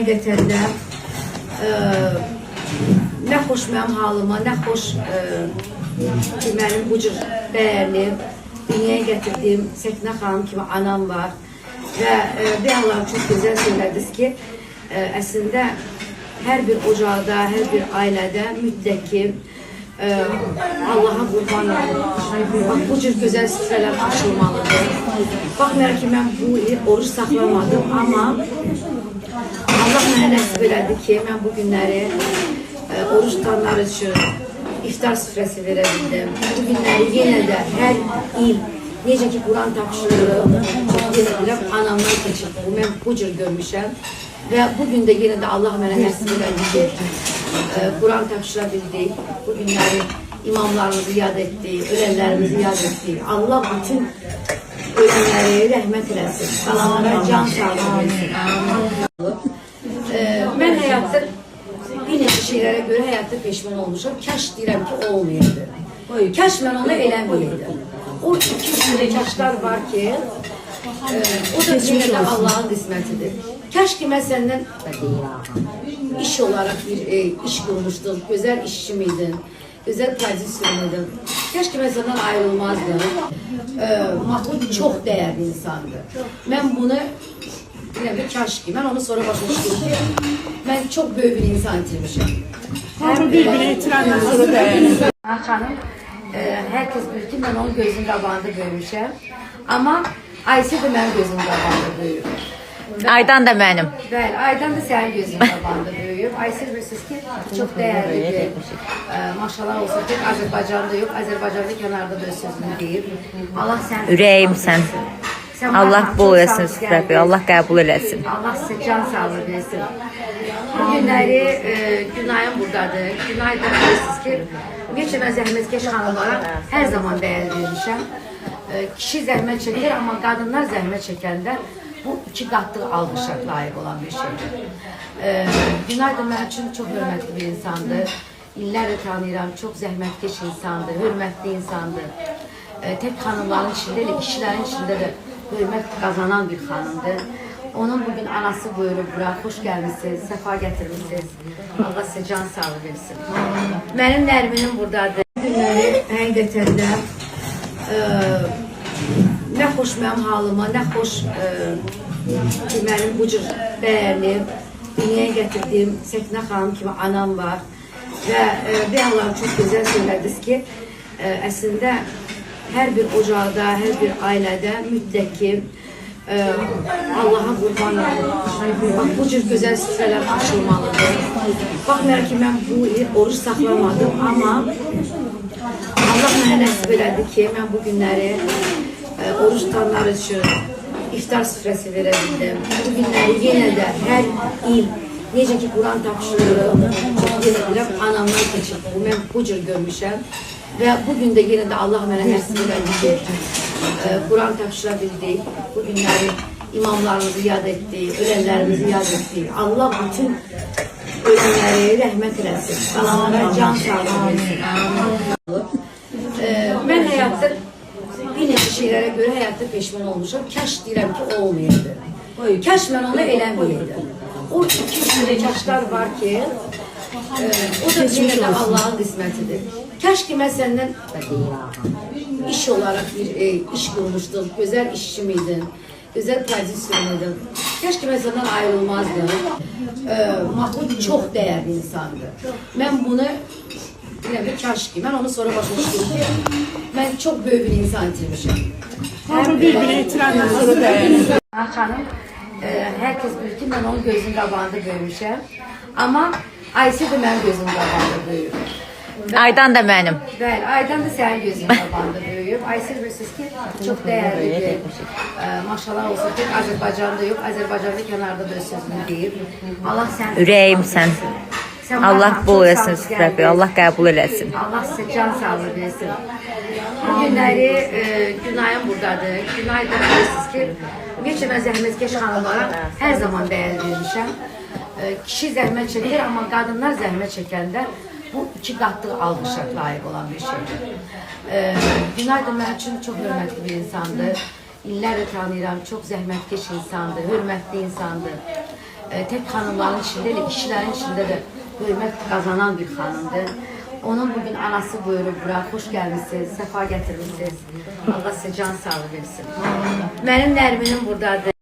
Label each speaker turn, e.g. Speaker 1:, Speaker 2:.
Speaker 1: həqiqətən də nə xoş mənim halıma, nə xoş ki, mənim bu cür dəyərli dünyaya gətirdiyim Səkinə xanım kimi anam var. Və bir Allah'ım çox gözəl söylədiniz ki, əslində hər bir ocaqda, hər bir ailədə mütləq ki, Allah'a qurban olun. Bu cür gözəl süfrələr açılmalıdır. Baxmayaraq ki, mən bu il oruç saxlamadım, amma Allah mənə nəsib elədi ki, mən bu günləri oruç tutanlar üçün iftar süfrəsi verə bildim. Bu günləri yenə də hər il necə ki, Quran tapşırırım, yenə biləm, anamdan keçib. Mən bu cür görmüşəm. Və bugün də yenə də Allah mənə nəsib elədi ki, Quran tapşıra bildik. Bu günləri imamlarımızı yad etdik, ölənlərimizi yad etdik. Allah bütün ölənləri rəhmət eləsin. Qalanlara can sağlığı versin. Mən həyatda bir neçə şeylərə görə həyatda peşman olmuşam. Kaş deyirəm ki, olmayaydı. Kaş mən onu eləməyəydim. O iki kaşlar var ki, o da yenə də Allah'ın qismətidir. Kaş ki, mən səndən iş olarak bir iş kurmuşdun, güzel işçi miydin, güzel prodüser miydin? Kaş ki, mən səndən ayrılmazdım. Mahmud çok değerli insandı. Ben bunu bir kaş ki, ben onu sonra başlamıştım ki, ben çok büyük bir insan itirmişim.
Speaker 2: Hem birbirine itiranlar sonra değerli.
Speaker 1: Hanım, herkes bilir ki, ben onun gözünün qabağında böyümüşəm. Ama Ayşe de benim gözümün qabağında böyüyüb.
Speaker 3: Aydan da benim.
Speaker 1: Bəli, Aydan da sənin gözünün qabağında böyüyüb. Ayşe bilirsiniz ki, çok değerli bir maşallah olsun ki, Azərbaycanda yok, Azərbaycanda kənarda da öz sözünü deyib. Allah sən
Speaker 3: Ürəyimsən. Allah bol eləsin süfrəfi, Allah qəbul eləsin.
Speaker 1: Allah sizə can sağlığı versin. Bu günləri Günay'ın buradadır. Günay da bilirsiniz ki, ümumiyyətlə mən zəhmətkeş xanımlara hər zaman dəyər vermişəm. Kişi zəhmət çəkir, amma qadınlar zəhmət çəkəndə bu iki qatlı alqışa layiq olan bir şeydir. Günay da mənim üçün çox hörmətli bir insandır. İllərlə tanıyıram, çox zəhmətkeş insandır, hörmətli insandır. Tek xanımların içində ilə kişilərin içində də hörmət qazanan bir xanımdır. Onun bugün anası buyurub bura, xoş gəlmişsiniz, səfa gətirmişsiniz. Allah sizə can sağlığı versin. Mənim Nərminim buradadır. Günləri həqiqətən də nə xoş mənim halıma, nə xoş ki, mənim bu cür dəyərli dünyaya gətirdiyim Səkinə xanım kimi anam var. Və bir Allah'ım çox gözəl söylədiniz ki, əslində hər bir ocaqda, hər bir ailədə mütləq ki, Allah'a qurban olun. Bu cür gözəl süfrələr açılmalıdır. Baxmayaraq ki, mən bu il oruç saxlamadım, amma Allah mənə nəsib elədi ki, mən bu günləri oruç tutanlar üçün iftar süfrəsi verə bildim. Bu günləri yenə də hər il necə ki, Quran tapşırırım, yenə biləm, anamdan keçib. Mən bu cür görmüşəm. Və bugün də yenə də Allah mənə nəsib elədi ki, Quran tapşıra bildik. Bu günləri imamlarımızı yad etdik, ölənlərimizi yad etdik. Allah bütün ölənləri rəhmət eləsin. Qalanlara can sağlığı versin. Mən həyatda bir neçə şeylərə görə həyatda peşman olmuşam. Kaş deyirəm ki, olmayaydı. Kaş mən onu eləməyəydim. O iki kaşlar var ki, o da yenə də Allah'ın qismətidir. Kaş ki, mən səndən iş olarak bir iş kurmuşdun, güzel işçi miydin, güzel prodüser miydin? Kaş ki, mən səndən ayrılmazdım. Mahmud çok değerli insandı. Ben bunu bir kaş ki, ben onu sonra başlamıştım ki, ben çok büyük bir insan itirmişim.
Speaker 2: Hem birbirine itiranlar sonra değerli.
Speaker 1: Hanım, herkes bilir ki, ben onun gözünün qabağında böyümüşəm. Ama Ayşe de benim gözümün qabağında böyüyüb.
Speaker 3: Aydan da benim.
Speaker 1: Bəli, Aydan da sənin gözünün qabağında böyüyüb. Ayşe bilirsiniz ki, çok değerli bir maşallah olsun ki, Azərbaycanda yok, Azərbaycanda kənarda da öz sözünü deyib. Allah sən
Speaker 3: Ürəyimsən. Allah bol eləsin süfrəfi, Allah qəbul eləsin.
Speaker 1: Allah sizə can sağlığı versin. Bu günləri Günay'ın buradadır. Günay da bilirsiniz ki, ümumiyyətlə mən zəhmətkeş xanımlara hər zaman dəyər vermişəm. Kişi zəhmət çəkir, amma qadınlar zəhmət çəkəndə bu iki qatlı alqışa layiq olan bir şeydir. Günay da mənim üçün çox hörmətli bir insandır. İllərlə tanıyıram, çox zəhmətkeş insandır, hörmətli insandır. tek hanımların içinde değil, kişilerin içinde de hürmet kazanan bir hanımdır. Onun bugün anası buyurup bura, hoş gelmişsiniz, sefa getirmişsiniz. Allah size can sağlığı versin. Benim Nermin'im buradadır.